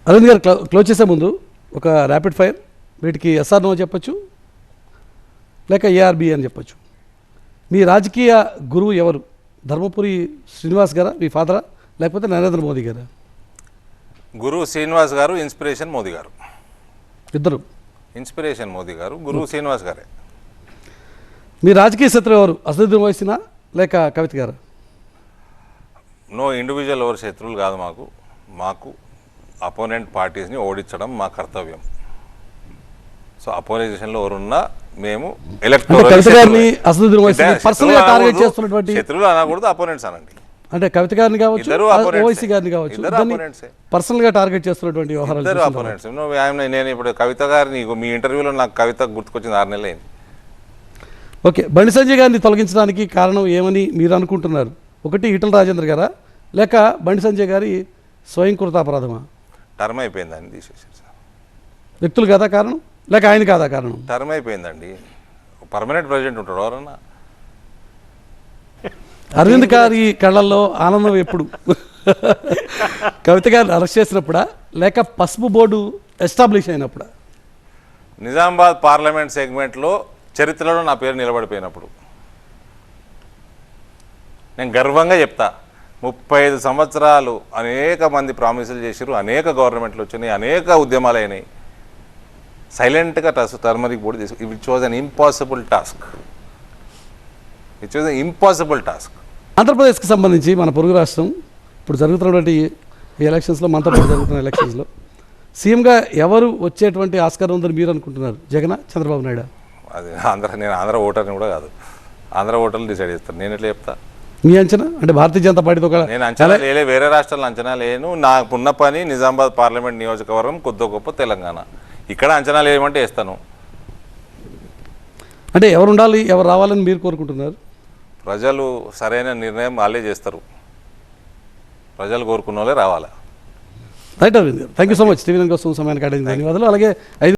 అరవింద్ గారు క్లోజ్ చేసే ముందు ఒక ర్యాపిడ్ ఫైర్, వీటికి ఎస్ఆర్ నో చెప్పచ్చు లేక ఏఆర్బి అని చెప్పచ్చు. మీ రాజకీయ గురువు ఎవరు? ధర్మపురి శ్రీనివాస్ గారా మీ ఫాదరా, లేకపోతే నరేంద్ర మోదీ గారా? గురువు శ్రీనివాస్ గారు, ఇన్స్పిరేషన్ మోదీ గారు. ఇద్దరు. ఇన్స్పిరేషన్ మోదీ గారు, గురువు శ్రీనివాస్ గారే. మీ రాజకీయ శత్రువు ఎవరు? అసదుద్దీన్ ఓవైసీనా లేక కవిత గారా? నో ఇండివిజువల్ ఎవరు శత్రువులు కాదు. మాకు అపోనెంట్ పార్టీస్ని ఓడించడం మా కర్తవ్యం. సో అపోజిషన్లో ఎవరున్నా మేము శత్రువులు అనకూడదు, అపోనెంట్స్ అనండి. అంటే కవిత గారిని కావచ్చు, ఓవైసీ గారిని కావచ్చు, పర్సనల్ గా టార్గెట్ చేస్తున్నటువంటి వ్యవహారాలు. నేను ఇప్పుడు కవిత గారిని మీ ఇంటర్వ్యూలో నాకు కవిత గుర్తుకొచ్చింది 6 నెలలు అయింది. ఓకే, బండి సంజయ్ గారిని తొలగించడానికి కారణం ఏమని మీరు అనుకుంటున్నారు? ఒకటి ఈటల రాజేంద్ర గారా, లేక బండి సంజయ్ గారి స్వయం కృతాపరాధమా? టర్మ్ అయిపోయిందండి, తీసేసారు సార్. వ్యక్తులు కాదా కారణం, లేక ఆయన కాదా కారణం? టర్మ్ అయిపోయిందండి. పర్మనెంట్ ప్రెసిడెంట్ ఉంటాడు ఎవరన్నా. అరవింద్ గారి కళ్ళల్లో ఆనందం ఎప్పుడు? కవిత గారిని అరెస్ట్ చేసినప్పుడా, లేక పసుపు బోర్డు ఎస్టాబ్లిష్ అయినప్పుడా? నిజామాబాద్ పార్లమెంట్ సెగ్మెంట్లో చరిత్రలో నా పేరు నిలబడిపోయినప్పుడు. నేను గర్వంగా చెప్తా, 35 సంవత్సరాలు అనేక మంది ప్రామిసులు చేశారు, అనేక గవర్నమెంట్లు వచ్చినాయి, అనేక ఉద్యమాలు అయినాయి. సైలెంట్గా టర్మరిక్ బోర్డు తీసుకు. It was an impossible task. It was an impossible task. ఆంధ్రప్రదేశ్కి సంబంధించి మన పొరుగు రాష్ట్రం ఇప్పుడు జరుగుతున్నటువంటి ఈ ఎలక్షన్స్లో, మనతో పాటు జరుగుతున్న ఎలక్షన్స్లో సీఎంగా ఎవరు వచ్చేటువంటి ఆస్కారం ఉందని మీరు అనుకుంటున్నారు? జగన్, చంద్రబాబు నాయుడు? అది నేను ఆంధ్ర ఓటర్ని కూడా కాదు. ఆంధ్ర ఓటర్లు డిసైడ్ చేస్తాను. నేను ఎట్లా చెప్తా? మీ అంచనా అంటే భారతీయ జనతా పార్టీతో నేను అంచనా లేలే, వేరే రాష్ట్రాల్లో అంచనా లేను. నాకున్న పని నిజామాబాద్ పార్లమెంట్ నియోజకవర్గం, కొద్ది గొప్ప తెలంగాణ. ఇక్కడ అంచనాలు ఏమంటే వేస్తాను. అంటే ఎవరు ఉండాలి, ఎవరు రావాలని మీరు కోరుకుంటున్నారు? ప్రజలు సరైన నిర్ణయం వాళ్ళే చేస్తారు. ప్రజలు కోరుకున్న వాళ్ళే రావాలా. రైట్ అరవింద్ గారు, thank you so much. TV కోసం సమయానికి అడిగిన ధన్యవాదాలు. అలాగే